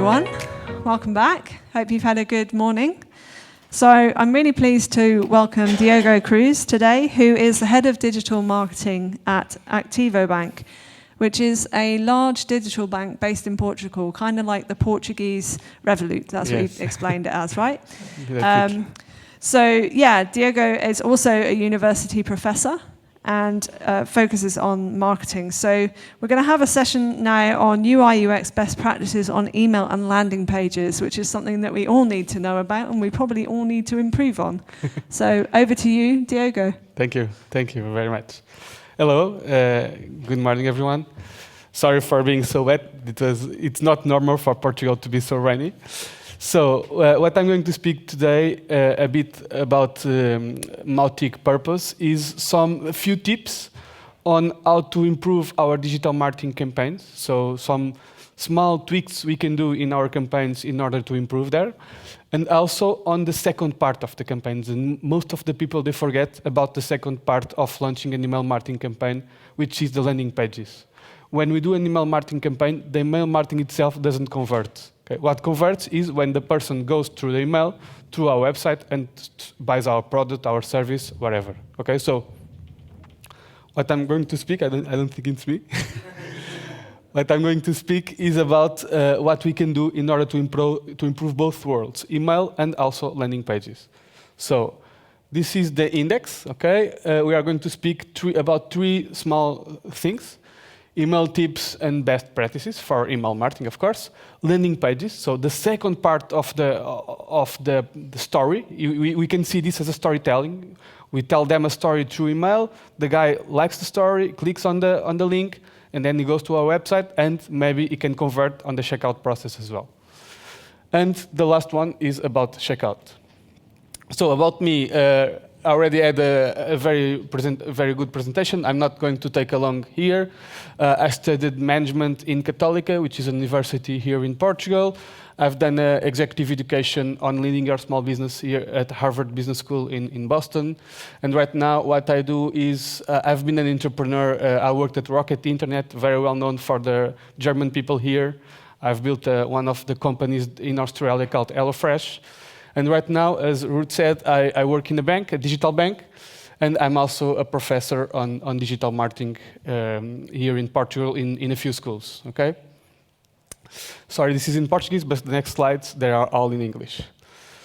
everyone. Welcome back. Hope you've had a good morning. So I'm really pleased to welcome Diogo Cruz today, who is the head of digital marketing at Activo Bank, which is a large digital bank based in Portugal, kind of like the Portuguese Revolut. That's what you explained it as, right? Diogo is also a university professor and focuses on marketing. So we're going to have a session now on UI UX best practices on email and landing pages, which is something that we all need to know about and we probably all need to improve on. So over to you, Diogo. Thank you very much. Hello, good morning everyone. Sorry for being so wet, it's not normal for Portugal to be so rainy. So what I'm going to speak today a bit about Mautic purpose is a few tips on how to improve our digital marketing campaigns. So some small tweaks we can do in our campaigns in order to improve there. And also on the second part of the campaigns. And most of the people, they forget about the second part of launching an email marketing campaign, which is the landing pages. When we do an email marketing campaign, the email marketing itself doesn't convert. Okay. What converts is when the person goes through the email, through our website, and buys our product, our service, whatever. Okay, so what I'm going to speak, I don't think it's me. What I'm going to speak is about what we can do in order to improve both worlds, email and also landing pages. So this is the index. Okay, we are going to speak about three small things. Email tips and best practices for email marketing, of course. Landing pages, so the second part of the story. We can see this as a storytelling. We tell them a story through email. The guy likes the story, clicks on the link, and then he goes to our website, and maybe he can convert on the checkout process as well. And the last one is about checkout. So about me, I already had a very good presentation. I'm not going to take along here. I studied management in Católica, which is a university here in Portugal. I've done executive education on leading your small business here at Harvard Business School in Boston. And right now, what I do is I've been an entrepreneur. I worked at Rocket Internet, very well known for the German people here. I've built one of the companies in Australia called HelloFresh. And right now, as Ruth said, I work in a bank, a digital bank, and I'm also a professor on digital marketing here in Portugal in a few schools, okay? Sorry, this is in Portuguese, but the next slides, they are all in English.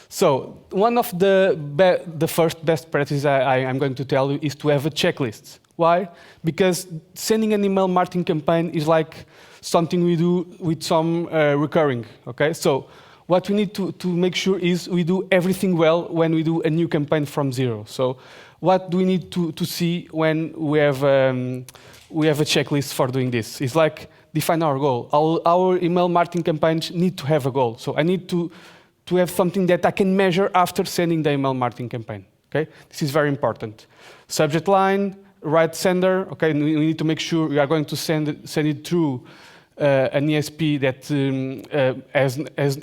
So one of the first best practices I'm going to tell you is to have a checklist. Why? Because sending an email marketing campaign is like something we do with some recurring, okay? So what we need to make sure is we do everything well when we do a new campaign from zero. So what do we need to see when we have a checklist for doing this? It's like define our goal. Our email marketing campaigns need to have a goal. So I need to have something that I can measure after sending the email marketing campaign. Okay, this is very important. Subject line, right sender. Okay, we need to make sure we are going to send it through an ESP that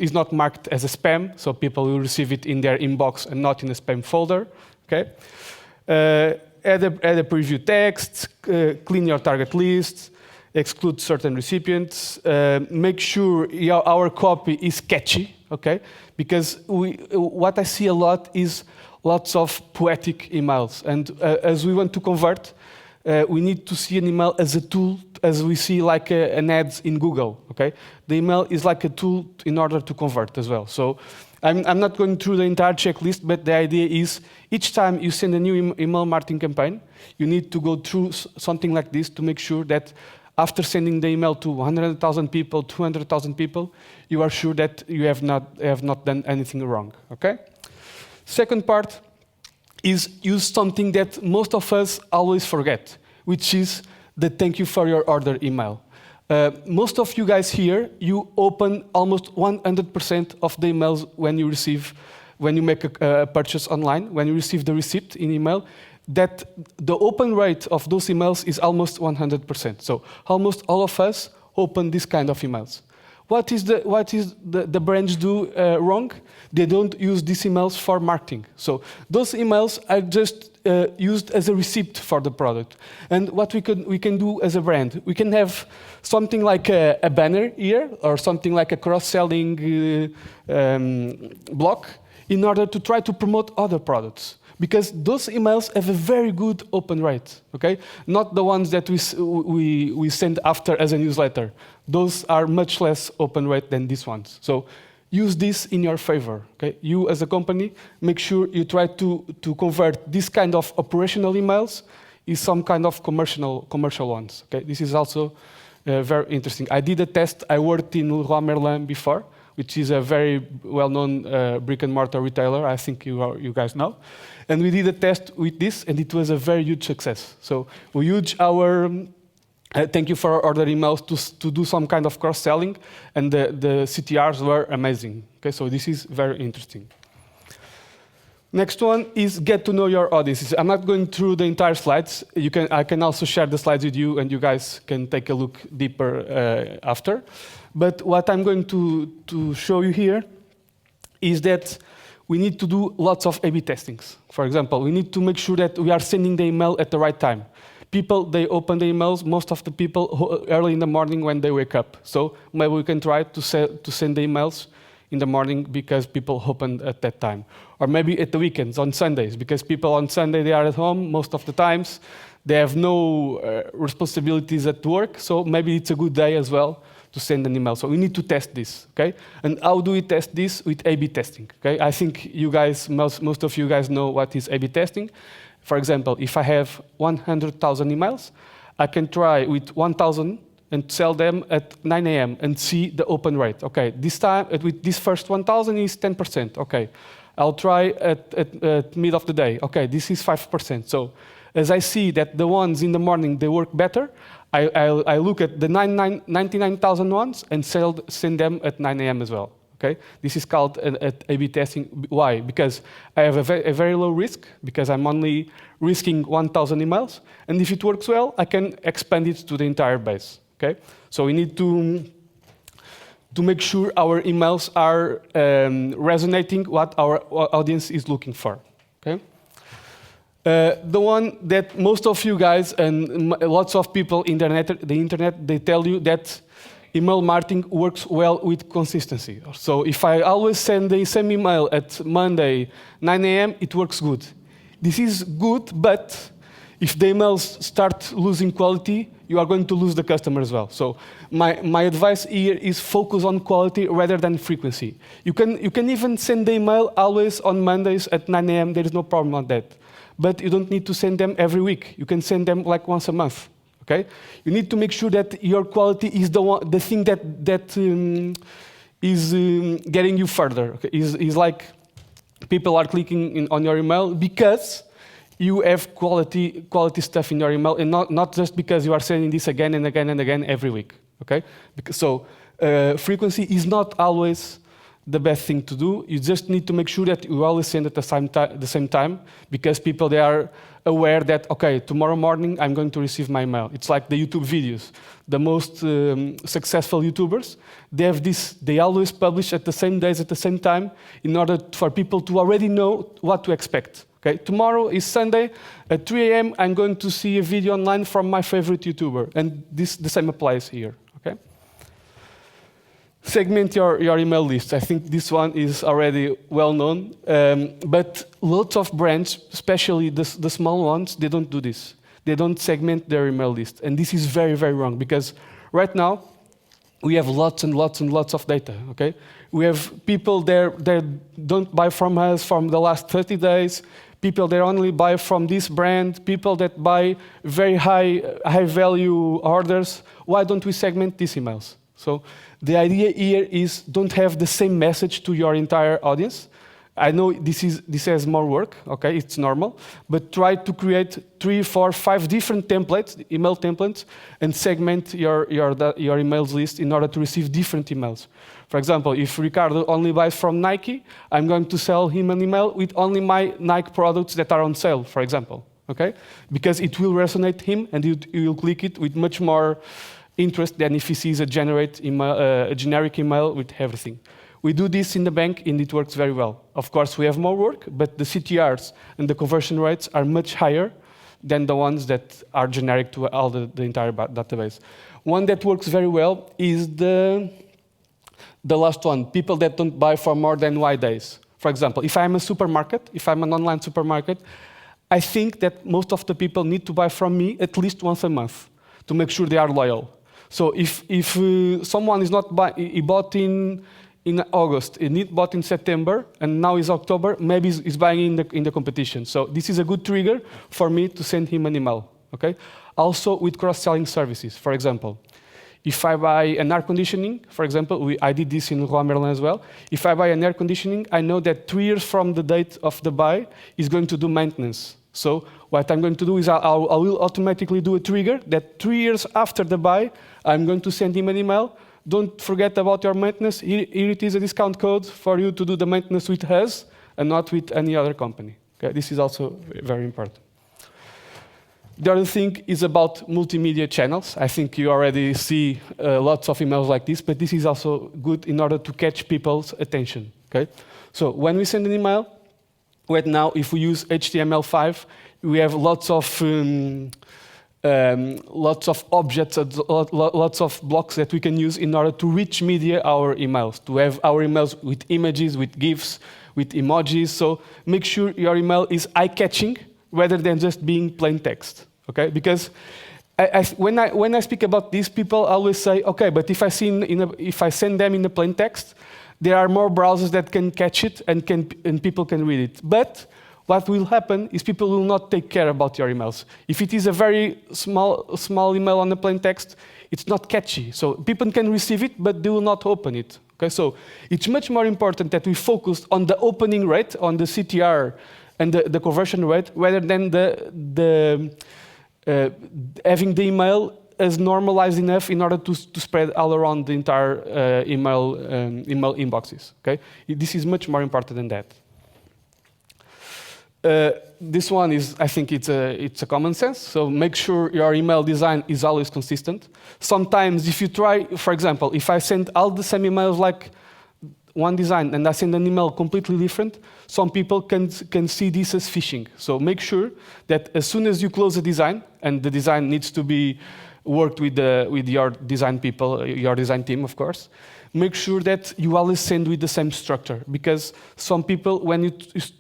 is not marked as a spam, so people will receive it in their inbox and not in a spam folder. Okay, add a preview text, clean your target list, exclude certain recipients, make sure our copy is catchy. Okay, because what I see a lot is lots of poetic emails, and as we want to convert, we need to see an email as a tool, as we see like an ad in Google, okay? The email is like a tool in order to convert as well. So I'm not going through the entire checklist, but the idea is each time you send a new email marketing campaign, you need to go through something like this to make sure that after sending the email to 100,000 people, 200,000 people, you are sure that you have not done anything wrong, okay? Second part is use something that most of us always forget, which is the thank you for your order email. Most of you guys here, you open almost 100% of the emails when you make a purchase online, when you receive the receipt in email, that the open rate of those emails is almost 100%. So almost all of us open this kind of emails. What is the brands do wrong? They don't use these emails for marketing. So those emails are just used as a receipt for the product. And what we can do as a brand, we can have something like a banner here, or something like a cross-selling block, in order to try to promote other products. Because those emails have a very good open rate, okay? Not the ones that we send after as a newsletter. Those are much less open rate than these ones. So use this in your favor, okay? You as a company, make sure you try to convert this kind of operational emails in some kind of commercial ones, okay? This is also very interesting. I did a test. I worked in Leroy Merlin before, which is a very well-known brick-and-mortar retailer. I think you guys know. And we did a test with this, and it was a very huge success. So we used our thank you for order emails to do some kind of cross-selling, and the CTRs were amazing. Okay, so this is very interesting. Next one is get to know your audiences. I'm not going through the entire slides. I can also share the slides with you, and you guys can take a look deeper after. But what I'm going to show you here is that we need to do lots of A/B testings. For example, we need to make sure that we are sending the email at the right time. People, they open the emails, most of the people, early in the morning when they wake up. So maybe we can try to send the emails in the morning because people open at that time. Or maybe at the weekends, on Sundays, because people on Sunday, they are at home most of the times. They have no responsibilities at work, so maybe it's a good day as well to send an email. So we need to test this, okay? And how do we test this? With A/B testing, okay? I think you guys, most of you guys know what is A/B testing. For example, if I have 100,000 emails, I can try with 1,000 and sell them at 9 a.m. and see the open rate. Okay, this time, with this first 1,000 is 10%. Okay, I'll try at mid of the day. Okay, this is 5%. So as I see that the ones in the morning, they work better, I look at the 99,000 ones and send them at 9 a.m. as well. Okay, this is called A/B testing. Why? Because I have a very low risk, because I'm only risking 1,000 emails, and if it works well, I can expand it to the entire base. Okay, so we need to make sure our emails are resonating what our audience is looking for. Okay. The one that most of you guys and lots of people in the internet, they tell you that email marketing works well with consistency. So if I always send the same email at Monday, 9 a.m., it works good. This is good, but if the emails start losing quality, you are going to lose the customer as well. So my advice here is focus on quality rather than frequency. You can even send the email always on Mondays at 9 a.m. There is no problem on that. But you don't need to send them every week. You can send them like once a month. Okay? You need to make sure that your quality is the thing that is getting you further. Okay? Is like people are clicking on your email because you have quality stuff in your email, and not just because you are sending this again and again and again every week. Okay? So frequency is not always the best thing to do. You just need to make sure that you always send at the same time, because people, they are aware that, okay, tomorrow morning I'm going to receive my mail. It's like the YouTube videos. The most successful YouTubers, they have this, they always publish at the same days, at the same time, in order for people to already know what to expect. Okay, tomorrow is Sunday, at 3 a.m. I'm going to see a video online from my favorite YouTuber, and the same applies here. Okay. Segment your email list. I think this one is already well known, but lots of brands, especially the small ones, they don't do this. They don't segment their email list, and this is very, very wrong, because right now we have lots and lots and lots of data. Okay, we have people there that don't buy from us from the last 30 days. People that only buy from this brand. People that buy very high value orders. Why don't we segment these emails? So the idea here is don't have the same message to your entire audience. I know this has more work, okay, it's normal, but try to create 3, 4, 5 different templates, email templates, and segment your emails list in order to receive different emails. For example, if Ricardo only buys from Nike, I'm going to sell him an email with only my Nike products that are on sale, for example, okay? Because it will resonate him, and you will click it with much more interest than if he sees a generic email with everything. We do this in the bank, and it works very well. Of course, we have more work, but the CTRs and the conversion rates are much higher than the ones that are generic to all the entire database. One that works very well is the last one, people that don't buy for more than Y days. For example, if I'm a supermarket, if I'm an online supermarket, I think that most of the people need to buy from me at least once a month to make sure they are loyal. So if someone is not he bought in August, he bought in September, and now is October, maybe he's buying in the competition. So this is a good trigger for me to send him an email. Okay. Also with cross-selling services, for example. If I buy an air conditioning, for example, I did this in Leroy Merlin as well. If I buy an air conditioning, I know that 3 years from the date of the buy, is going to do maintenance. So what I'm going to do is I will automatically do a trigger that 3 years after the buy, I'm going to send him an email. Don't forget about your maintenance. Here it is a discount code for you to do the maintenance with us and not with any other company. Okay? This is also very important. The other thing is about multimedia channels. I think you already see lots of emails like this, but this is also good in order to catch people's attention. Okay? So when we send an email, right now, if we use HTML5, we have lots of objects, lots of blocks that we can use in order to rich media our emails, to have our emails with images, with GIFs, with emojis. So make sure your email is eye-catching rather than just being plain text. Okay? Because when I speak about this, people always say, okay, but if I send them in a plain text, there are more browsers that can catch it and people can read it. But what will happen is people will not take care about your emails. If it is a very small email on a plain text, it's not catchy. So people can receive it, but they will not open it. Okay, so it's much more important that we focus on the opening rate, on the CTR and the conversion rate, rather than having the email as normalized enough in order to spread all around the entire email inboxes. Okay, this is much more important than that. This one is, I think it's a common sense. So make sure your email design is always consistent. Sometimes if you try, for example, if I send all the same emails like one design and I send an email completely different, some people can see this as phishing. So make sure that as soon as you close a design, and the design needs to be worked with your design people, your design team, of course, make sure that you always send with the same structure. Because some people, when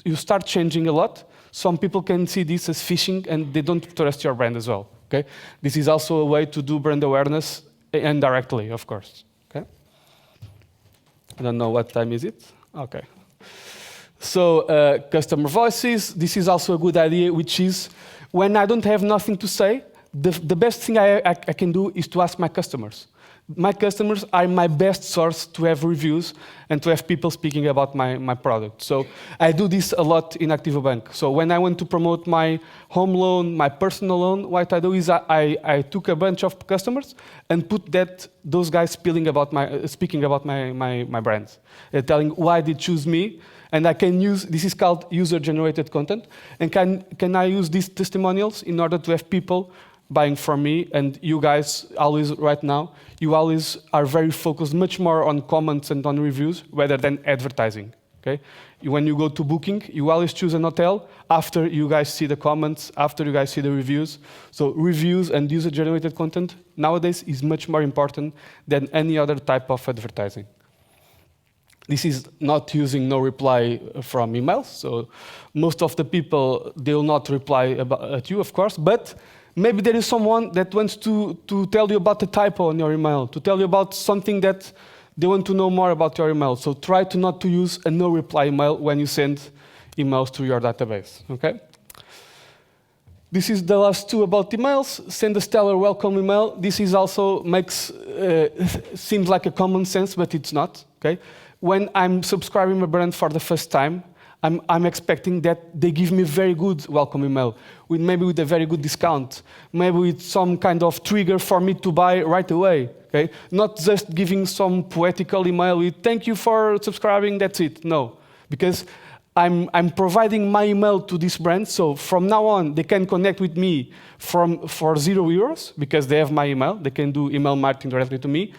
you start changing a lot, some people can see this as phishing and they don't trust your brand as well. Okay? This is also a way to do brand awareness indirectly, of course. Okay? I don't know what time is it. Okay. So customer voices, this is also a good idea, which is when I don't have nothing to say, the best thing I can do is to ask my customers. My customers are my best source to have reviews and to have people speaking about my product. So I do this a lot in Activo Bank. So when I want to promote my home loan, my personal loan, what I do is I took a bunch of customers and put those guys speaking about my brands, telling why they choose me. And I can use, this is called user-generated content, and can I use these testimonials in order to have people buying from me? And you guys always, right now, you always are very focused much more on comments and on reviews rather than advertising. Okay? When you go to booking, you always choose an hotel after you guys see the comments, after you guys see the reviews. So reviews and user-generated content nowadays is much more important than any other type of advertising. This is not using no reply from emails. So most of the people, they will not reply at you, of course, but maybe there is someone that wants to tell you about a typo on your email, to tell you about something that they want to know more about your email. So try to not to use a no reply email when you send emails to your database, okay? This is the last two about emails. Send a stellar welcome email. This is also seems like a common sense, but it's not, okay? When I'm subscribing a brand for the first time, I'm expecting that they give me a very good welcome email, maybe with a very good discount, maybe with some kind of trigger for me to buy right away. Okay? Not just giving some poetical email with "thank you for subscribing," that's it. No, because I'm providing my email to this brand, so from now on, they can connect with me for €0 because they have my email. They can do email marketing directly to me.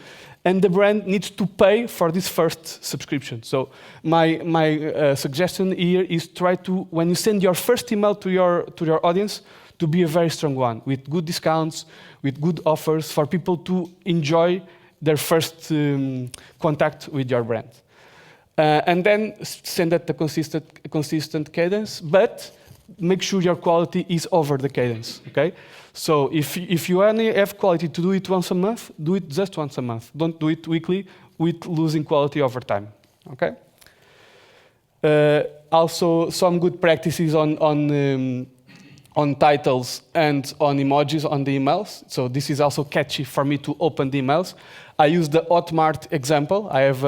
And the brand needs to pay for this first subscription. So my suggestion here is try to, when you send your first email to your audience, to be a very strong one, with good discounts, with good offers for people to enjoy their first contact with your brand. And then send at a consistent cadence, but make sure your quality is over the cadence, okay? So if you only have quality to do it once a month, do it just once a month. Don't do it weekly with losing quality over time, okay? Also, some good practices on titles and on emojis on the emails. So this is also catchy for me to open the emails. I use the Hotmart example. I have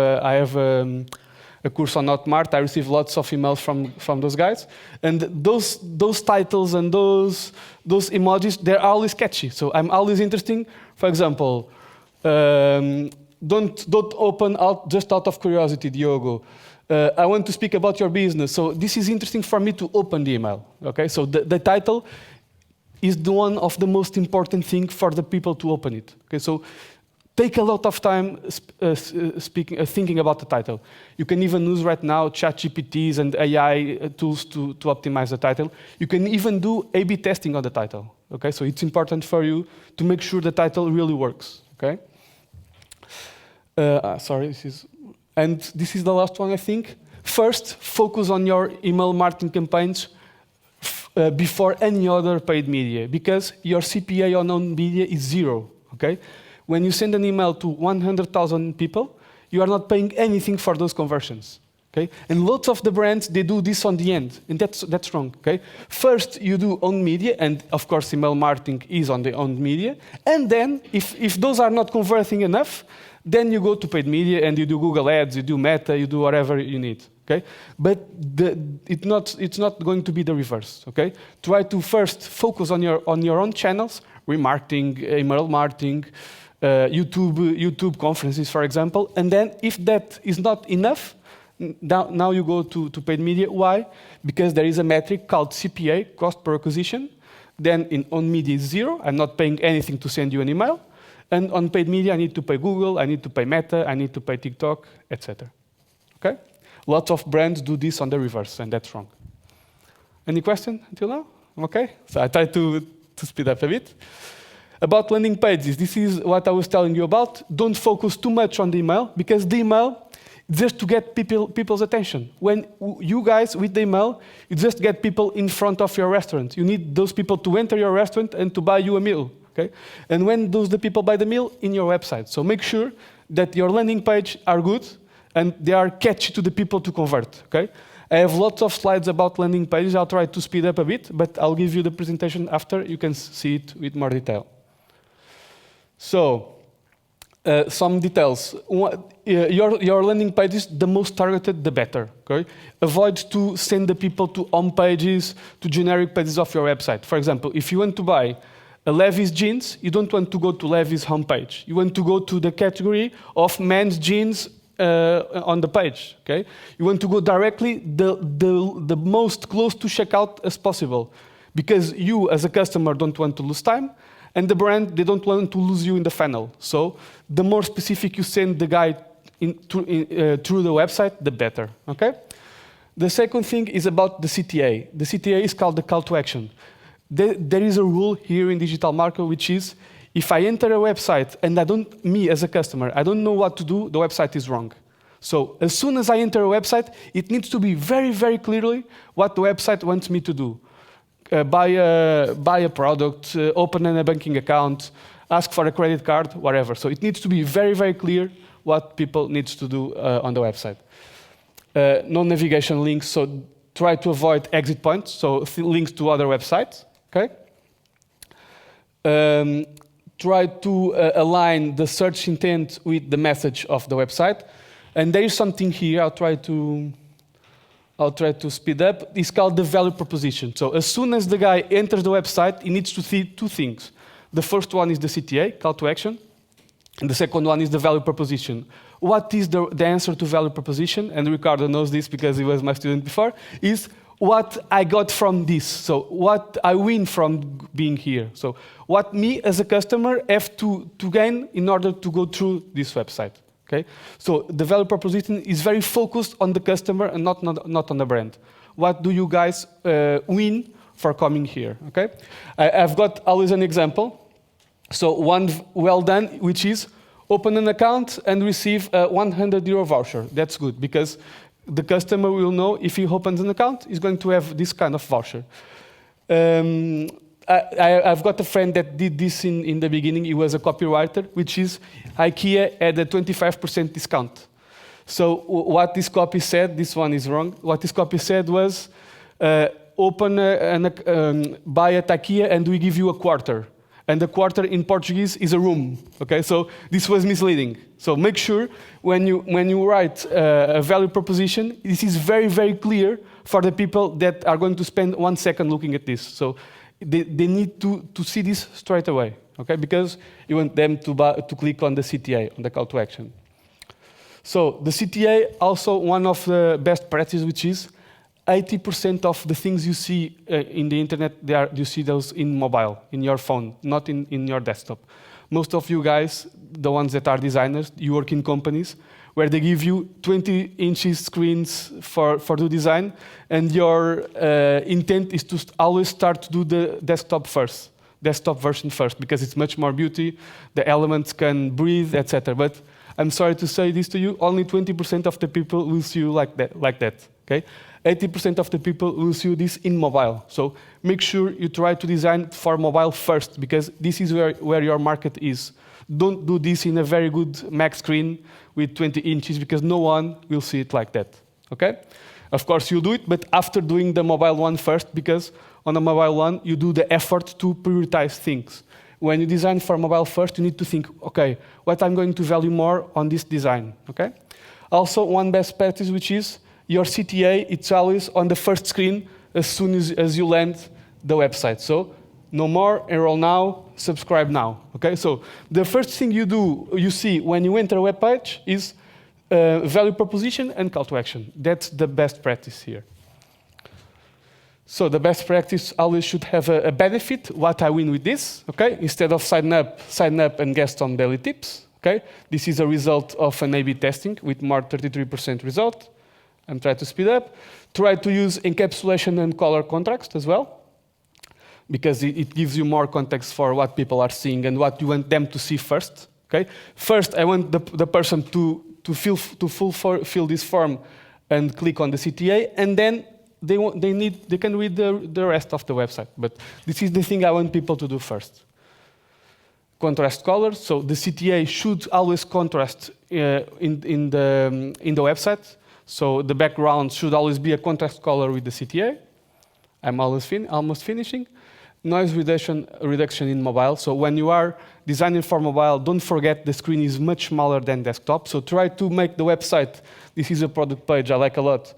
a course on Hotmart. I receive lots of emails from those guys. And those titles and those emojis, they're always catchy. So I'm always interesting. For example, don't open out just out of curiosity, Diogo. I want to speak about your business. So this is interesting for me to open the email. Okay, so the title is the one of the most important thing for the people to open it. Okay, so take a lot of time thinking about the title. You can even use right now ChatGPTs and AI tools to optimize the title. You can even do A/B testing on the title. Okay, so it's important for you to make sure the title really works. Okay. Sorry, this is the last one, I think. First, focus on your email marketing campaigns before any other paid media, because your CPA on owned media is 0. Okay. When you send an email to 100,000 people, you are not paying anything for those conversions. Okay? And lots of the brands, they do this on the end, and that's wrong. Okay? First, you do owned media, and of course, email marketing is on the owned media. And then, if those are not converting enough, then you go to paid media and you do Google Ads, you do Meta, you do whatever you need. Okay? But it's not going to be the reverse. Okay? Try to first focus on your own channels, remarketing, email marketing, YouTube conferences, for example, and then if that is not enough, now you go to paid media. Why? Because there is a metric called CPA, cost per acquisition. Then on media is 0. I'm not paying anything to send you an email. And on paid media, I need to pay Google, I need to pay Meta, I need to pay TikTok, etc. Okay? Lots of brands do this on the reverse, and that's wrong. Any question until now? Okay? So I try to speed up a bit. About landing pages, this is what I was telling you about. Don't focus too much on the email, because the email is just to get people's attention. When you guys, with the email, you just get people in front of your restaurant. You need those people to enter your restaurant and to buy you a meal. Okay? And when the people buy the meal? In your website. So make sure that your landing page are good and they are catchy to the people to convert. Okay? I have lots of slides about landing pages. I'll try to speed up a bit, but I'll give you the presentation after. You can see it with more detail. So, some details. Your landing page is the most targeted, the better. Okay? Avoid to send the people to home pages, to generic pages of your website. For example, if you want to buy a Levi's jeans, you don't want to go to Levi's homepage. You want to go to the category of men's jeans on the page. Okay? You want to go directly the most close to checkout as possible, because you, as a customer, don't want to lose time. And the brand, they don't want to lose you in the funnel. So the more specific you send the guy through the website, the better. Okay? The second thing is about the CTA. The CTA is called the call to action. There is a rule here in digital marketing, which is, if I enter a website and me as a customer, I don't know what to do, the website is wrong. So as soon as I enter a website, it needs to be very, very clearly what the website wants me to do. Buy a product, open a banking account, ask for a credit card, whatever. So it needs to be very, very clear what people need to do on the website. No navigation links, so try to avoid exit points, so links to other websites. Okay? Try to align the search intent with the message of the website. And there is something here, I'll try to speed up. It's called the value proposition. So as soon as the guy enters the website, he needs to see two things. The first one is the CTA, call to action. The second one is the value proposition. What is the answer to value proposition? And Ricardo knows this because he was my student before, is what I got from this. So what I win from being here. So what me as a customer have to gain in order to go through this website. Okay? So the value proposition is very focused on the customer and not on the brand. What do you guys win for coming here? Okay? I've got always an example. So one well done, which is open an account and receive a €100 voucher. That's good because the customer will know if he opens an account, he's going to have this kind of voucher. I've got a friend that did this in the beginning. He was a copywriter, which is IKEA had a 25% discount. So what this copy said, this one is wrong. What this copy said was, buy at IKEA and we give you a quarter. And a quarter in Portuguese is a room. Okay, so this was misleading. So make sure when you write a value proposition, this is very, very clear for the people that are going to spend 1 second looking at this. So they need to see this straight away. Okay, because you want them to click on the CTA, on the call to action. So the CTA also one of the best practices, which is 80% of the things you see in the internet, you see those in mobile, in your phone, not in your desktop. Most of you guys, the ones that are designers, you work in companies where they give you 20 inches screens for the design, and your intent is to always start to do the desktop version first, because it's much more beauty, the elements can breathe, etc. But I'm sorry to say this to you, only 20% of the people will see you like that. Okay? 80% of the people will see this in mobile. So make sure you try to design for mobile first, because this is where your market is. Don't do this in a very good Mac screen with 20 inches, because no one will see it like that. Okay? Of course, you'll do it, but after doing the mobile one first, because on the mobile one, you do the effort to prioritize things. When you design for mobile first, you need to think, okay, what I'm going to value more on this design. Okay? Also, one best practice, which is your CTA, it's always on the first screen as soon as you land the website. So no more, enroll now, subscribe now. Okay, so the first thing you see when you enter a web page is value proposition and call to action. That's the best practice here. So the best practice always should have a benefit, what I win with this. Okay, instead of sign up and guest on daily tips. Okay, this is a result of an A/B testing with more 33% result. And try to speed up. Try to use encapsulation and color contrast as well, because it gives you more context for what people are seeing and what you want them to see first. Okay? First, I want the person to fill this form and click on the CTA, and then they can read the rest of the website. But this is the thing I want people to do first. Contrast colors. So the CTA should always contrast in the website. So the background should always be a contrast color with the CTA. I'm almost finishing. Noise reduction in mobile. So when you are designing for mobile, don't forget the screen is much smaller than desktop. So try to make the website, this is a product page I like a lot,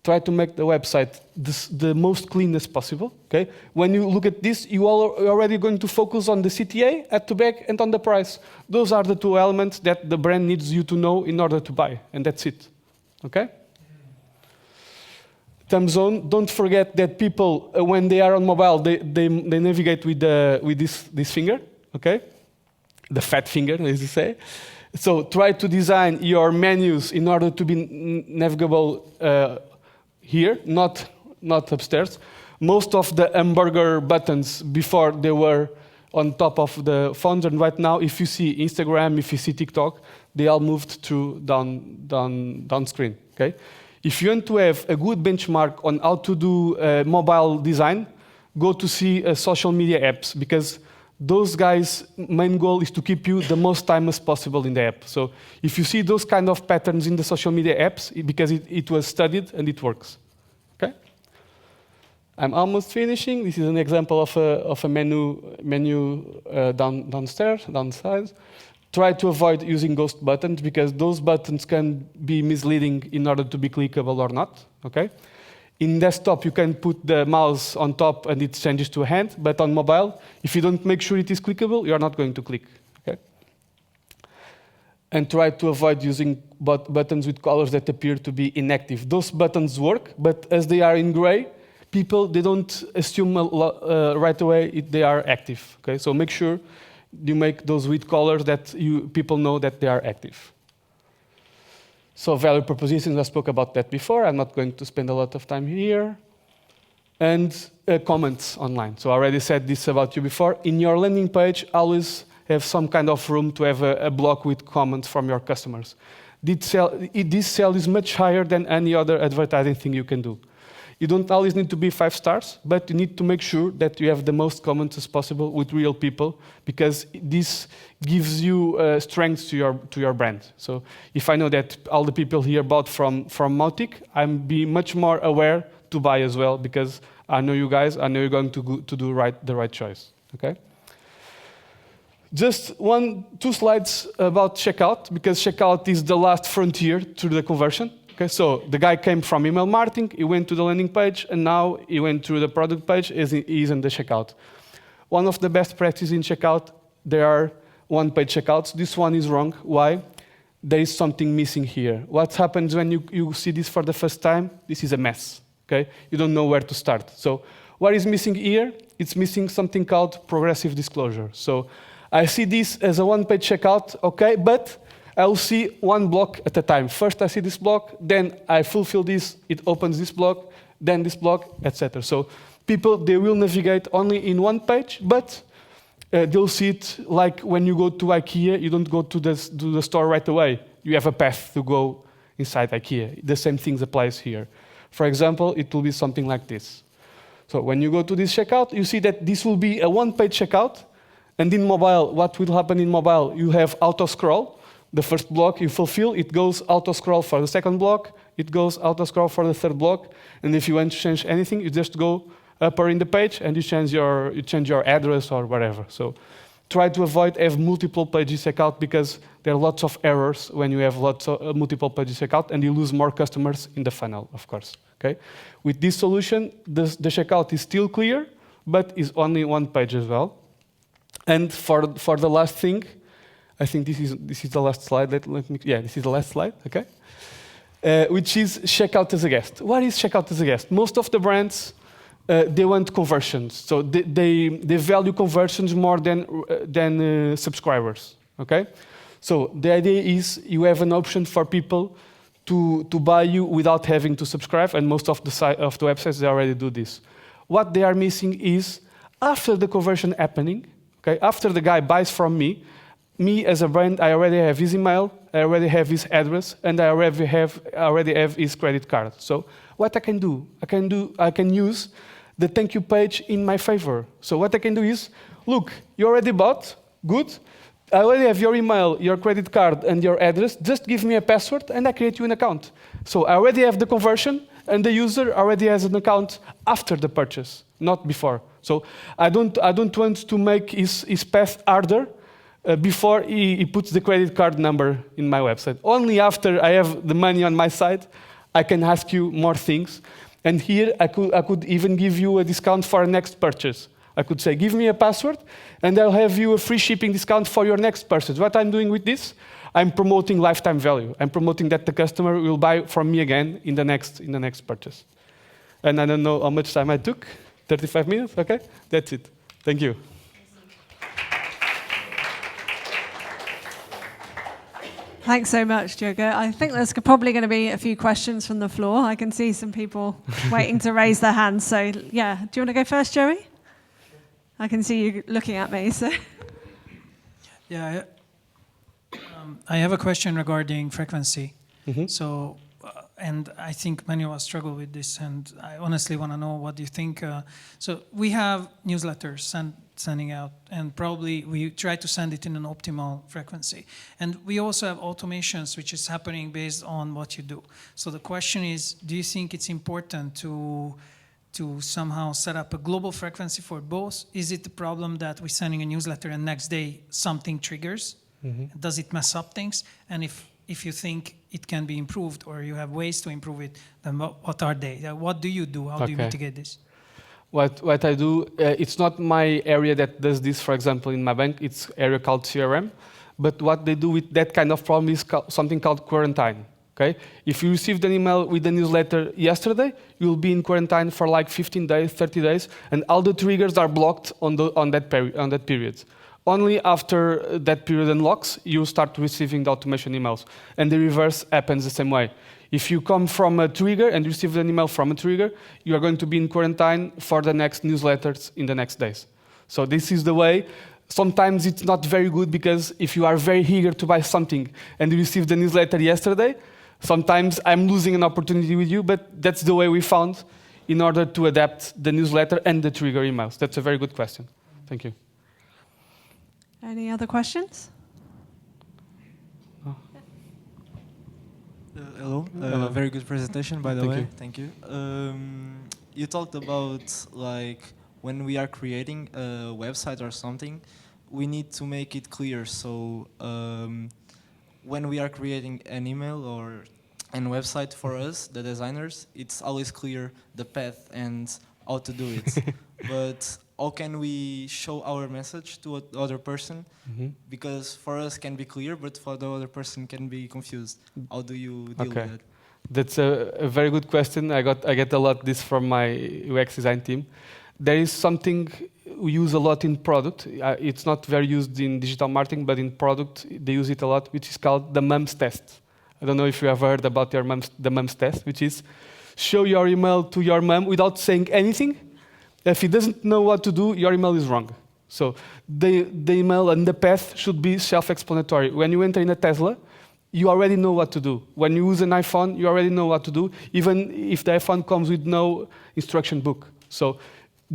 try to make the website the most clean as possible. Okay? When you look at this, you are already going to focus on the CTA, add to back, and on the price. Those are the two elements that the brand needs you to know in order to buy, and that's it. Okay? Time zone. Don't forget that people, when they are on mobile, they navigate with this finger. Okay? The fat finger, as you say. So try to design your menus in order to be navigable here, not upstairs. Most of the hamburger buttons before they were on top of the phones, and right now, if you see Instagram, if you see TikTok, they all moved to down screen. Okay? If you want to have a good benchmark on how to do mobile design, go to see social media apps, because those guys' main goal is to keep you the most time as possible in the app. So if you see those kind of patterns in the social media apps, because it was studied and it works. Okay? I'm almost finishing. This is an example of a menu downstairs. Try to avoid using ghost buttons, because those buttons can be misleading in order to be clickable or not. Okay? In desktop, you can put the mouse on top and it changes to a hand, but on mobile, if you don't make sure it is clickable, you are not going to click. Okay? and try to avoid using buttons with colors that appear to be inactive. Those buttons work, but as they are in gray, people, they don't assume right away they are active. Okay? So make sure you make those with colors that people know that they are active. So value propositions, I spoke about that before. I'm not going to spend a lot of time here. And comments online. So I already said this about you before. In your landing page, always have some kind of room to have a block with comments from your customers. This sale is much higher than any other advertising thing you can do. You don't always need to be 5 stars, but you need to make sure that you have the most comments as possible with real people, because this gives you strength to your brand. So if I know that all the people here bought from Mautic, I'm be much more aware to buy as well, because I know you guys, I know you're going to do the right choice. Okay? Just 2 slides about checkout, because checkout is the last frontier to the conversion. Okay, so the guy came from email marketing, he went to the landing page, and now he went through the product page, he's in the checkout. One of the best practices in checkout, there are one-page checkouts. This one is wrong. Why? There is something missing here. What happens when you see this for the first time? This is a mess. Okay? You don't know where to start. So what is missing here? It's missing something called progressive disclosure. So I see this as a one-page checkout, okay, but I'll see one block at a time. First I see this block, then I fulfill this, it opens this block, then this block, etc. So people, they will navigate only in one page, but they'll see it like when you go to IKEA, you don't go to the store right away. You have a path to go inside IKEA. The same thing applies here. For example, it will be something like this. So when you go to this checkout, you see that this will be a one-page checkout. And in mobile, what will happen in mobile? You have auto-scroll. The first block you fulfill, it goes auto-scroll for the second block. It goes auto-scroll for the third block. And if you want to change anything, you just go upper in the page and you change your address or whatever. So try to avoid have multiple pages checkout, because there are lots of errors when you have lots of multiple pages checkout, and you lose more customers in the funnel, of course. Okay? With this solution, the checkout is still clear, but is only one page as well. And for the last thing, I think this is the last slide. This is the last slide. Okay, which is checkout as a guest. What is checkout as a guest? Most of the brands they want conversions, so they value conversions more than subscribers. Okay, so the idea is you have an option for people to buy you without having to subscribe, and most of the websites they already do this. What they are missing is after the conversion happening. Okay, after the guy buys from me as a brand, I already have his email, I already have his address, and I already have his credit card. So what I can do? I can use the thank you page in my favor. So what I can do is, look, you already bought, good. I already have your email, your credit card, and your address. Just give me a password, and I create you an account. So I already have the conversion, and the user already has an account after the purchase, not before. So I don't want to make his path harder before he puts the credit card number in my website. Only after I have the money on my side, I can ask you more things. And here I could even give you a discount for a next purchase. I could say, give me a password, and I'll have you a free shipping discount for your next purchase. What I'm doing with this, I'm promoting lifetime value. I'm promoting that the customer will buy from me again in the next purchase. And I don't know how much time I took. 35 minutes? Okay, that's it. Thank you. Thanks so much, Diogo. I think there's probably going to be a few questions from the floor. I can see some people waiting to raise their hands. So, yeah, do you want to go first, Joey? I can see you looking at me. So, yeah, I have a question regarding frequency. Mm-hmm. So, and I think many of us struggle with this, and I honestly want to know what you think. So we have newsletters sending out, and probably we try to send it in an optimal frequency. And we also have automations, which is happening based on what you do. So the question is, do you think it's important to somehow set up a global frequency for both? Is it the problem that we're sending a newsletter and next day something triggers? Mm-hmm. Does it mess up things? And if you think it can be improved or you have ways to improve it, then what are they? What do you do? How do you mitigate this? What I do, it's not my area that does this, for example, in my bank. It's area called CRM. but what they do with that kind of problem is something called quarantine. Okay? If you received an email with a newsletter yesterday, you'll be in quarantine for like 15 days, 30 days, and all the triggers are blocked on that period. Only after that period unlocks, you start receiving the automation emails. And the reverse happens the same way. If you come from a trigger and receive an email from a trigger, you are going to be in quarantine for the next newsletters in the next days. So this is the way. Sometimes it's not very good because if you are very eager to buy something and you received the newsletter yesterday, sometimes I'm losing an opportunity with you, but that's the way we found in order to adapt the newsletter and the trigger emails. That's a very good question. Thank you. Any other questions? Hello. Hello. Very good presentation, by the Thank way. you. Thank you. You talked about like when we are creating a website or something, we need to make it clear. So when we are creating an email or a website for us, the designers, it's always clear the path and how to do it. But how can we show our message to the other person? Because for us can be clear, but for the other person can be confused. How do you deal with that? That's a very good question. I get a lot this from my UX design team. There is something we use a lot in product. It's not very used in digital marketing, but in product they use it a lot, which is called the MUMS test. I don't know if you have heard about the MUMS test, which is show your email to your mom without saying anything. If he doesn't know what to do, your email is wrong. So the email and the path should be self-explanatory. When you enter in a Tesla, you already know what to do. When you use an iPhone, you already know what to do, even if the iPhone comes with no instruction book. So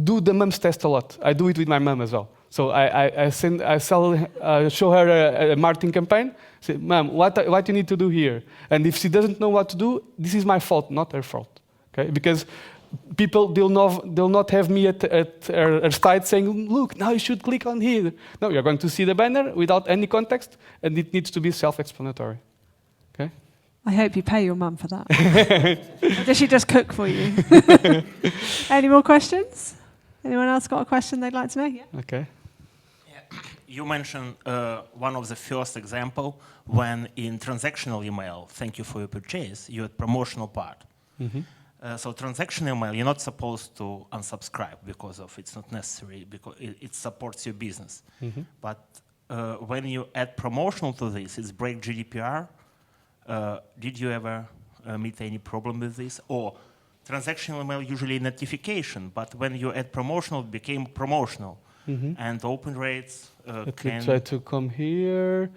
do the MUMS test a lot. I do it with my mom as well. So I show her a marketing campaign. Say, Mom, what you need to do here? And if she doesn't know what to do, this is my fault, not her fault. Okay? Because people, they'll not have me at her side saying, look, now you should click on here. No, you're going to see the banner without any context, and it needs to be self-explanatory. Okay? I hope you pay your mum for that. Or does she just cook for you? Any more questions? Anyone else got a question they'd like to know? Yeah. Okay. Yeah. You mentioned one of the first example when in transactional email, thank you for your purchase, you had promotional part. So transactional email, you're not supposed to unsubscribe because of it's not necessary, because it supports your business. But when you add promotional to this, it's break GDPR. Did you ever meet any problem with this? Or transactional email usually notification, but when you add promotional, it became promotional. And open rates Let me try to come here.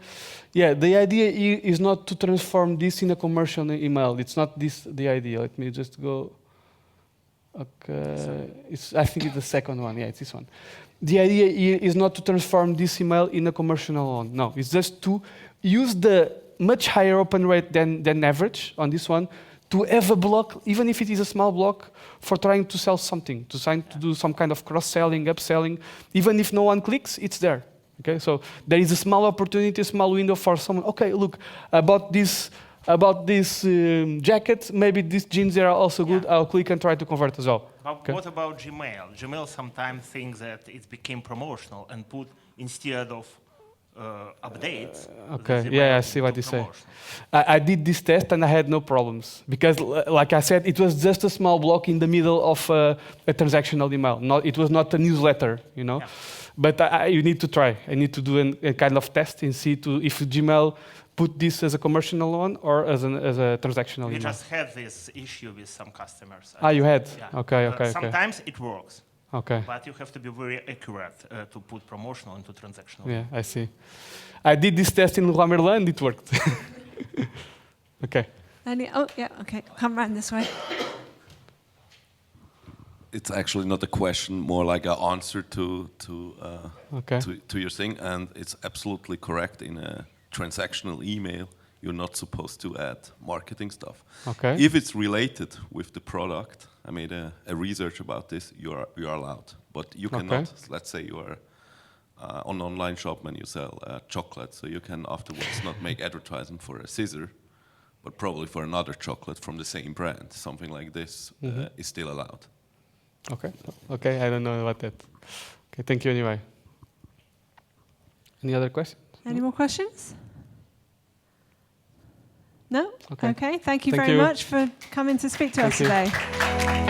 Yeah, the idea is not to transform this in a commercial email. It's not this the idea. Let me just go. Okay, I think it's the second one. Yeah, it's this one. The idea here is not to transform this email in a commercial one. No, it's just to use the much higher open rate than average on this one to have a block, even if it is a small block, for trying to sell something, to do some kind of cross-selling, upselling. Even if no one clicks, it's there. Okay, so there is a small opportunity, a small window for someone. Okay, look, about this jacket, maybe these jeans are also good. I'll click and try to convert as well. But okay. What about Gmail? Gmail sometimes thinks that it became promotional and put instead of updates. Okay, yeah, I see what you say. I did this test and I had no problems because, like I said, it was just a small block in the middle of a transactional email. It was not a newsletter, you know. Yeah. But you need to try. I need to do a kind of test and see if Gmail put this as a commercial one or as a transactional email. We just had this issue with some customers. You had? Yeah. Okay. Sometimes it works. Okay. But you have to be very accurate to put promotional into transactional. Yeah, I see. I did this test in Leroy Merlin and it worked. Okay. Okay. Come round this way. It's actually not a question, more like an answer to your thing, and it's absolutely correct. In a transactional email, you're not supposed to add marketing stuff. Okay. If it's related with the product, I made a research about this. You are allowed, but you cannot. Let's say you are on an online shop and you sell chocolate, so you can afterwards not make advertising for a scissor, but probably for another chocolate from the same brand. Something like this is still allowed. Okay. I don't know about that. Okay. Thank you anyway. Any other questions? Any more questions? No? Okay. Okay. Thank you Thank very you. much for coming to speak to us Thank you. today.